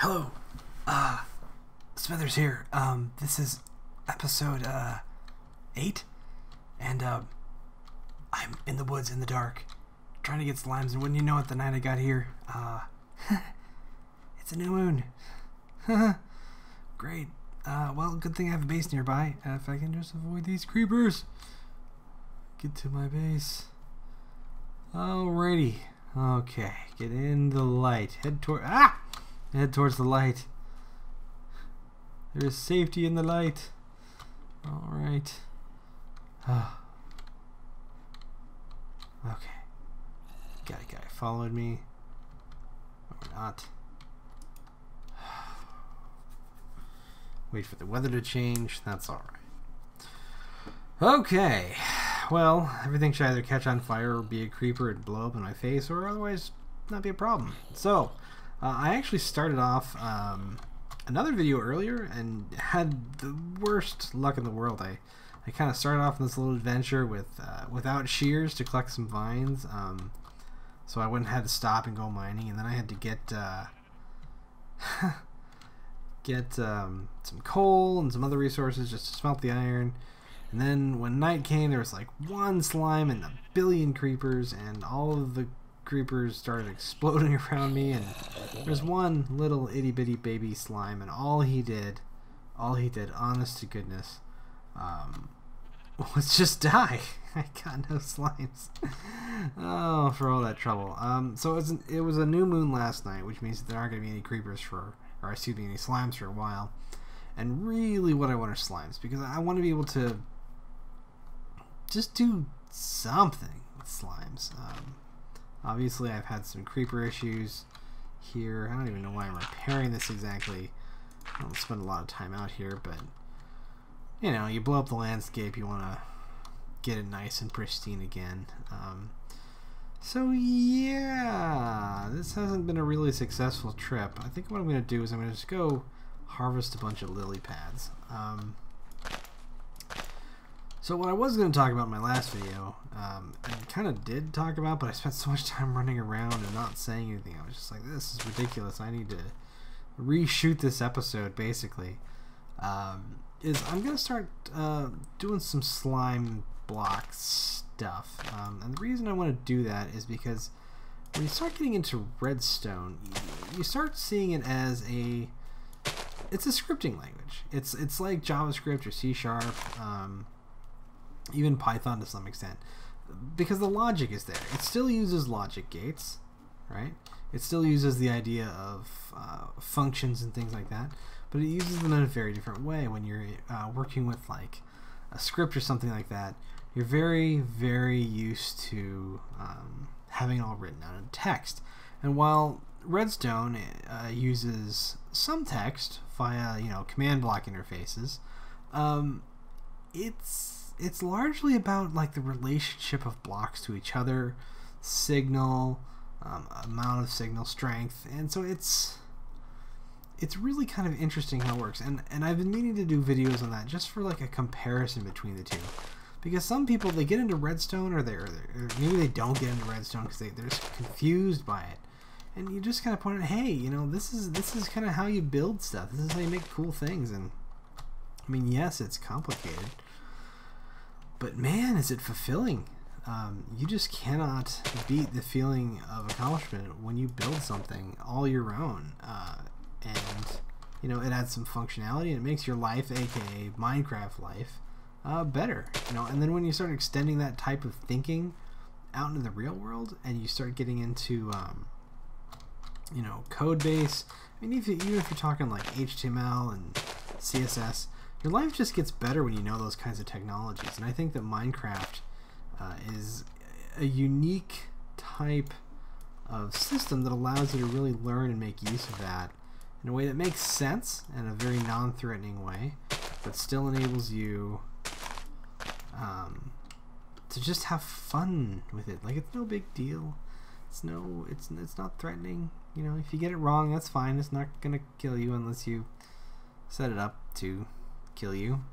Hello, Smithers here. This is episode 8, and I'm in the woods in the dark, trying to get slimes. And wouldn't you know it, the night I got here, it's a new moon. Great. Well, good thing I have a base nearby. If I can just avoid these creepers, get to my base. Alrighty. Okay, get in the light. Head towards the light. There is safety in the light. Alright. Okay. Got a guy followed me. Or not. Wait for the weather to change. That's alright. Okay. Well, everything should either catch on fire or be a creeper and blow up in my face, or otherwise not be a problem. So, I actually started off another video earlier and had the worst luck in the world. I kind of started off in this little adventure with without shears to collect some vines, so I wouldn't have to stop and go mining, and then I had to get some coal and some other resources just to smelt the iron. And then when night came, there was like one slime and a billion creepers, and all of the creepers started exploding around me, and there's one little itty bitty baby slime, and all he did, honest to goodness, was just die. I got no slimes. Oh, for all that trouble. So it was a new moon last night, which means that there aren't going to be any creepers any slimes for a while. And really what I want are slimes, because I want to be able to just do something with slimes. Obviously, I've had some creeper issues here. I don't even know why I'm repairing this exactly. I don't spend a lot of time out here, but you know, you blow up the landscape, you want to get it nice and pristine again. So yeah, this hasn't been a really successful trip. I think what I'm going to do is I'm going to just go harvest a bunch of lily pads. So what I was going to talk about in my last video, and kind of did talk about, but I spent so much time running around and not saying anything. I was just like, this is ridiculous. I need to reshoot this episode, basically. Is I'm going to start doing some slime block stuff. And the reason I want to do that is because when you start getting into redstone, you start seeing it as it's a scripting language. It's like JavaScript or C#, even Python to some extent, because the logic is there. It still uses logic gates, right? It still uses the idea of functions and things like that, but it uses them in a very different way. When you're working with like a script or something like that, you're very, very used to having it all written out in text. And while Redstone uses some text via, command block interfaces, it's largely about like the relationship of blocks to each other, signal, amount of signal strength, and so it's really kind of interesting how it works. And I've been meaning to do videos on that just for like a comparison between the two, because some people, they get into Redstone, or maybe they don't get into Redstone because they're just confused by it. And you just kind of point out, hey, this is kind of how you build stuff. This is how you make cool things. And I mean, yes, it's complicated, but man, is it fulfilling. You just cannot beat the feeling of accomplishment when you build something all your own. And it adds some functionality, and it makes your life, aka Minecraft life, better. And then when you start extending that type of thinking out into the real world, and you start getting into code base. I mean, even if you're talking like HTML and CSS, your life just gets better when you know those kinds of technologies. And I think that Minecraft is a unique type of system that allows you to really learn and make use of that in a way that makes sense, in a very non-threatening way, but still enables you to just have fun with it. Like, it's no big deal. It's not threatening. If you get it wrong, that's fine. It's not gonna kill you unless you set it up to kill you,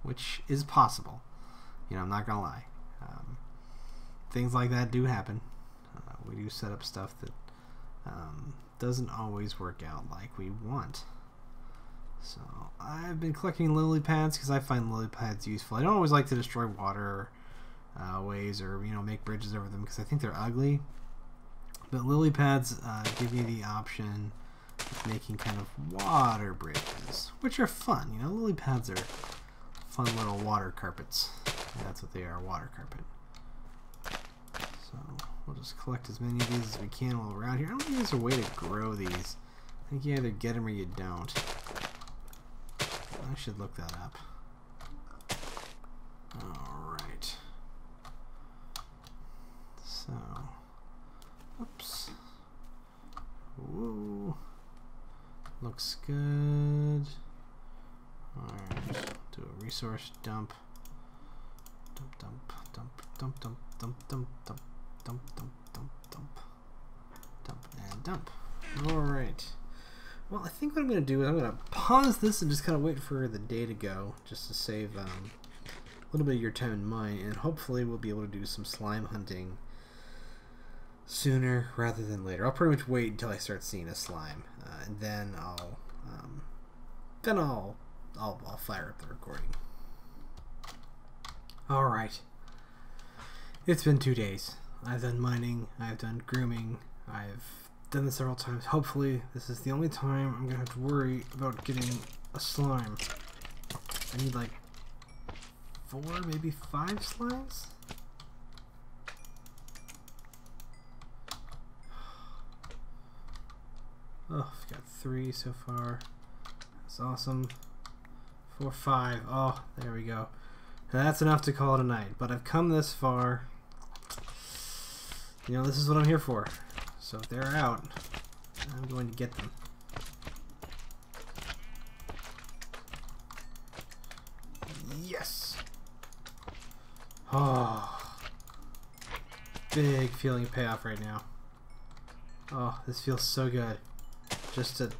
which is possible. I'm not gonna lie. Things like that do happen. We do set up stuff that doesn't always work out like we want. So I've been collecting lily pads because I find lily pads useful. I don't always like to destroy water ways or make bridges over them because I think they're ugly. But lily pads give me the option of making kind of water bridges, which are fun. Lily pads are fun little water carpets. Yeah, that's what they are, water carpet. So we'll just collect as many of these as we can while we're out here. I don't think there's a way to grow these. I think you either get them or you don't. I should look that up. Alright. So, oops. Woo. Looks good. Alright, do a resource dump. Dump, dump, dump, dump, dump, dump, dump, dump, dump, dump, dump, dump, dump, and dump. Alright. Well, I think what I'm going to do is I'm going to pause this and just kind of wait for the day to go, just to save a little bit of your time and mine, and hopefully we'll be able to do some slime hunting sooner rather than later. I'll pretty much wait until I start seeing a slime, and then I'll fire up the recording. All right. It's been 2 days. I've done mining. I've done grooming. I've done this several times. Hopefully this is the only time I'm gonna have to worry about getting a slime. I need like 4, maybe 5 slimes? Oh, I've got 3 so far. That's awesome. 4, 5. Oh, there we go. That's enough to call it a night. But I've come this far. This is what I'm here for. So if they're out, I'm going to get them. Yes! Oh, big feeling of payoff right now. Oh, this feels so good. Just to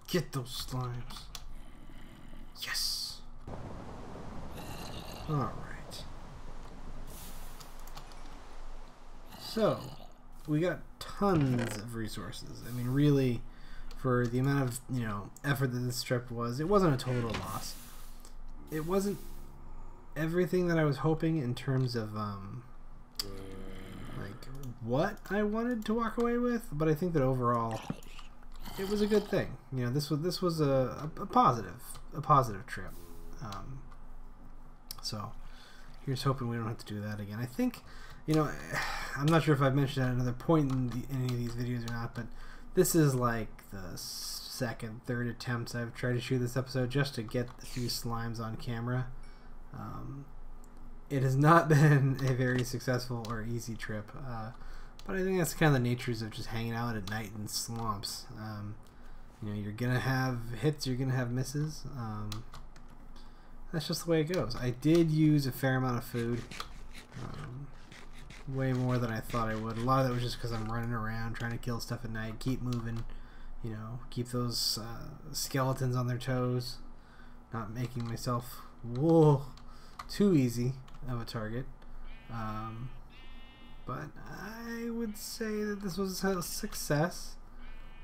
get those slimes. Yes! Alright. So, we got tons of resources. I mean, really, for the amount of, effort that this trip was, it wasn't a total loss. It wasn't everything that I was hoping in terms of, like, what I wanted to walk away with, but I think that overall, it was a good thing. This was a positive trip. So, here's hoping we don't have to do that again. I think, I'm not sure if I've mentioned that at another point in any of these videos or not, but this is like the second, third attempts I've tried to shoot this episode just to get a few slimes on camera. It has not been a very successful or easy trip, but I think that's kind of the natures of just hanging out at night in swamps. You're gonna have hits, you're gonna have misses. That's just the way it goes. I did use a fair amount of food. Way more than I thought I would. A lot of that was just because I'm running around trying to kill stuff at night, keep moving, keep those skeletons on their toes, not making myself too easy of a target. But I would say that this was a success.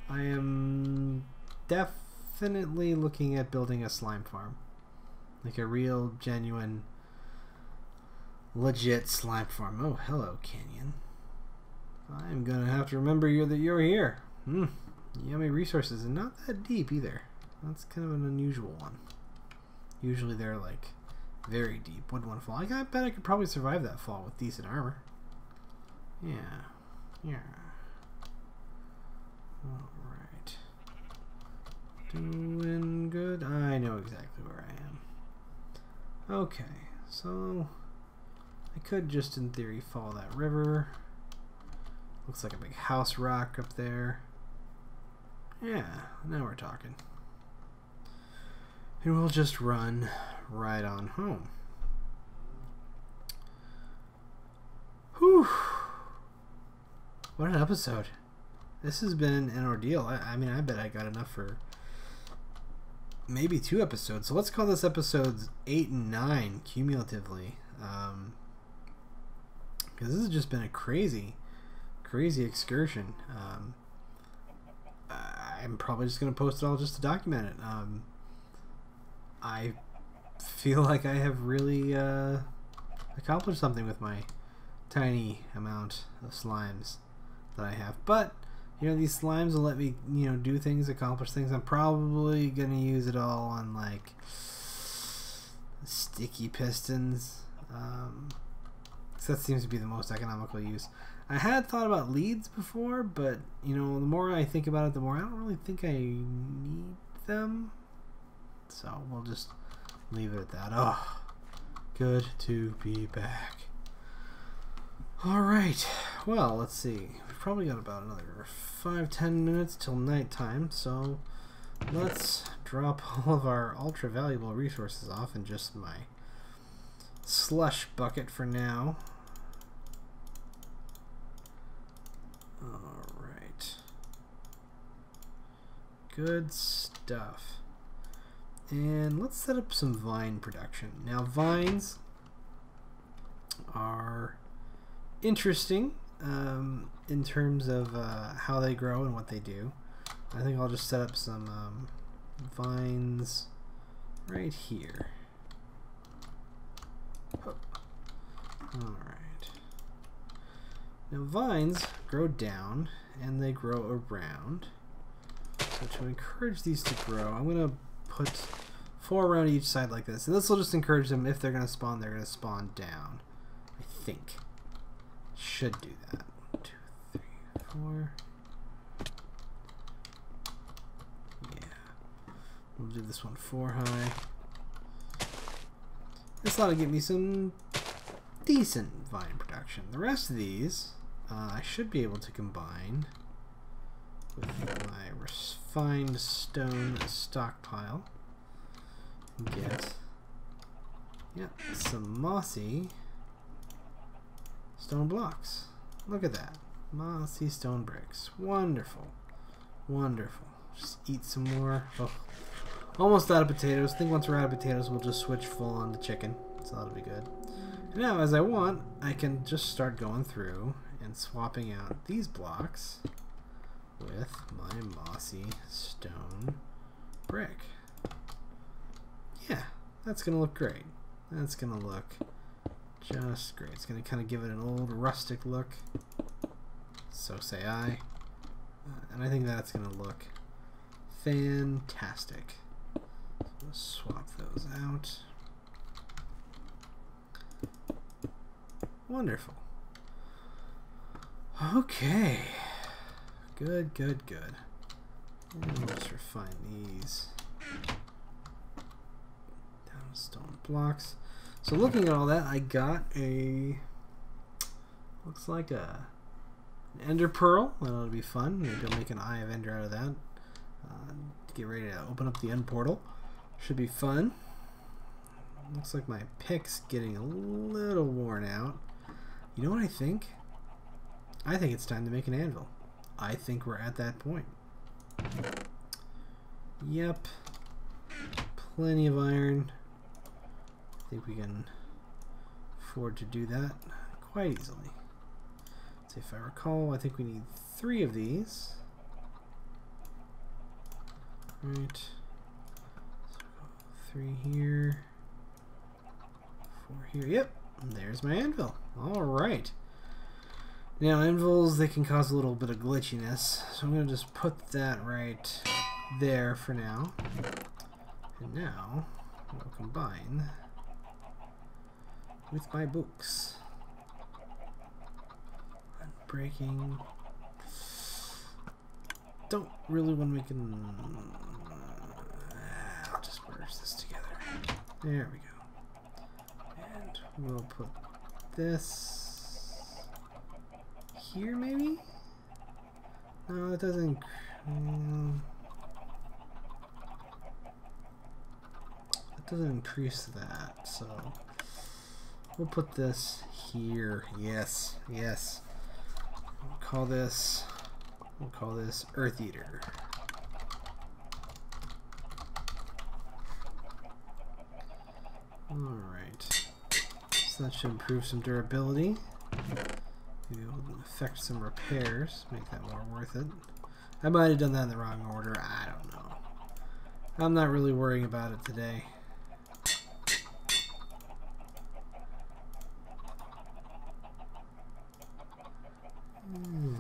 I am definitely looking at building a slime farm, like a real, genuine, legit slime farm. Oh, hello, Canyon. I'm gonna have to remember that you're here. Yummy resources, and not that deep either. That's kind of an unusual one. Usually they're like very deep. Would one fall? I bet I could probably survive that fall with decent armor. Yeah. Alright. Doing good. I know exactly where I am. Okay, so I could just in theory follow that river. Looks like a big house rock up there. Yeah, now we're talking. And we'll just run right on home. Whew. What an episode. This has been an ordeal. I mean, I bet I got enough for maybe 2 episodes. So let's call this episodes 8 and 9 cumulatively. Because this has just been a crazy excursion. I'm probably just going to post it all just to document it. I feel like I have really accomplished something with my tiny amount of slimes that I have. But, you know, these slimes will let me, you know, do things, accomplish things. I'm probably going to use it all on, like, sticky pistons. So that seems to be the most economical use. I had thought about leads before, but, you know, the more I think about it, the more I don't really think I need them. So we'll just leave it at that. Oh, good to be back. Alright, well, let's see. We've probably got about another 5-10 minutes till nighttime, so let's drop all of our ultra valuable resources off in just my slush bucket for now. Alright. Good stuff. And let's set up some vine production. Now, vines are interesting in terms of how they grow and what they do. I think I'll just set up some vines right here. Oh. Alright. Now, vines grow down and they grow around. So to encourage these to grow, I'm going to put 4 around each side like this. And this will just encourage them, if they're going to spawn, they're going to spawn down. I think. Should do that. 1, 2, 3, 4. Yeah. We'll do this one 4 high. This ought to get me some decent vine production. The rest of these, I should be able to combine with my refined stone stockpile and get some mossy stone blocks. Look at that. Mossy stone bricks. Wonderful. Wonderful. Just eat some more. Oh, almost out of potatoes. I think once we're out of potatoes, we'll just switch full on to chicken. So that'll be good. And now, as I want, I can just start going through and swapping out these blocks with my mossy stone brick. Yeah, that's going to look great. That's going to look just great. It's going to kind of give it an old rustic look. So say I. And I think that's going to look fantastic. So we'll swap those out. Wonderful. Okay. Good, good, good. And we'll just refine these down to stone blocks. So looking at all that, I got a, looks like an ender pearl. That ought to be fun. Maybe I'll make an eye of ender out of that. To get ready to open up the end portal. Should be fun. Looks like my pick's getting a little worn out. You know what I think? I think it's time to make an anvil. I think we're at that point. Yep. Plenty of iron. I think we can afford to do that quite easily. So if I recall, I think we need 3 of these. Right. So 3 here. 4 here. Yep. And there's my anvil. Alright. Now, anvils, they can cause a little bit of glitchiness. So I'm going to just put that right there for now. And now, we'll combine with my books. Unbreaking. Don't really want to make an... I'll just merge this together. There we go. And we'll put this here, maybe? No, it doesn't... it doesn't increase that, so... We'll put this here. Yes, yes. We'll call this Earth Eater. Alright. So that should improve some durability. Maybe we'll affect some repairs, make that more worth it. I might have done that in the wrong order. I'm not really worrying about it today. And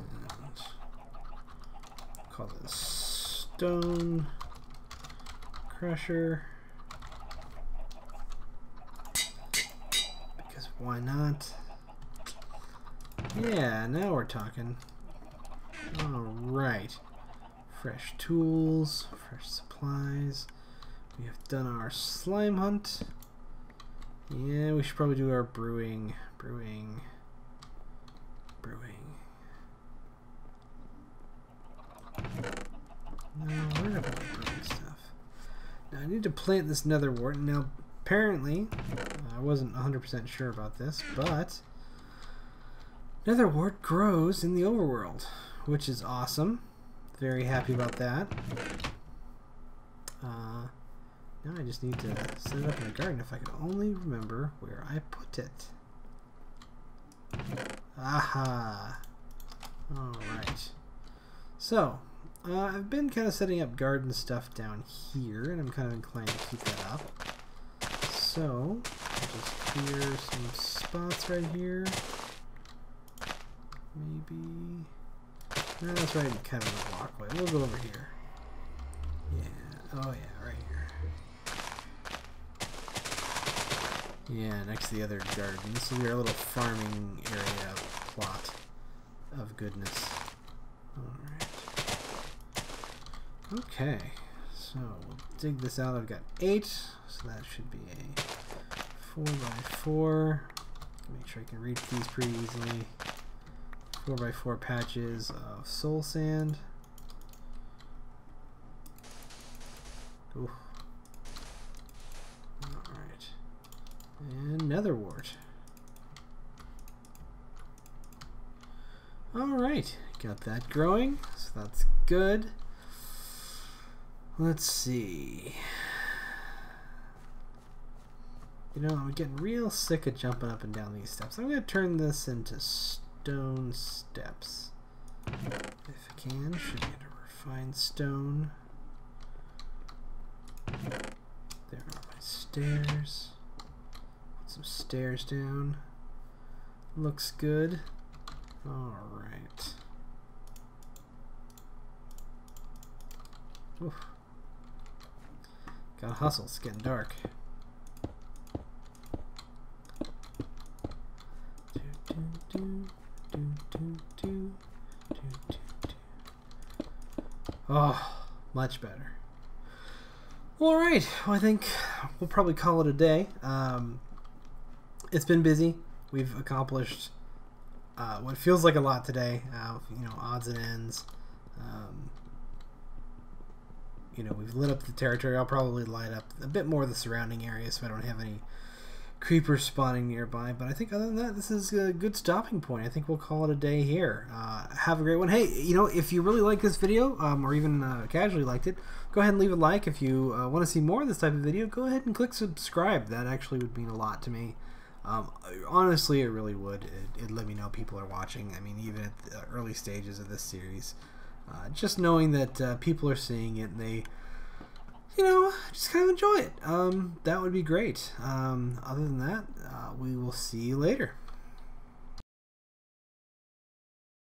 call this stone crusher. Because why not? Yeah, now we're talking. Alright. Fresh tools, fresh supplies. We have done our slime hunt. Yeah, we should probably do our brewing. No, we're not about brewing stuff. Now I need to plant this nether wart. Now, apparently, I wasn't 100% sure about this, but nether wart grows in the overworld, which is awesome. Very happy about that. Now I just need to set it up in the garden if I could only remember where I put it. Aha! Alright. So, I've been kind of setting up garden stuff down here, and I'm kind of inclined to keep that up. So, I'll just clear some spots right here. Maybe... No, that's right, kind of a walkway. We'll go over here. Yeah, oh yeah, right here. Yeah, next to the other garden. This will be our little farming area plot of goodness. Alright. Okay, so we'll dig this out. I've got 8, so that should be a 4x4. Make sure I can reach these pretty easily. 4x4 patches of soul sand. Ooh. Alright. And nether wart. Alright, got that growing, so that's good. Let's see. You know, I'm getting real sick of jumping up and down these steps. I'm going to turn this into stone steps. If I can, should get a refined stone. There are my stairs. Put some stairs down. Looks good. Alright. Oof. Gotta hustle, it's getting dark. Oh, much better. Alright, well, I think we'll probably call it a day. It's been busy. We've accomplished what feels like a lot today. You know, odds and ends. You know, we've lit up the territory. I'll probably light up a bit more of the surrounding area so I don't have any creepers spawning nearby. But I think other than that, this is a good stopping point. I think we'll call it a day here. Have a great one. Hey, you know, if you really like this video, or even casually liked it, go ahead and leave a like. If you want to see more of this type of video, go ahead and click subscribe. That actually would mean a lot to me. Honestly, it really would. It'd let me know people are watching. I mean, even at the early stages of this series. Just knowing that people are seeing it and they, you know, just kind of enjoy it. That would be great. Other than that, we will see you later.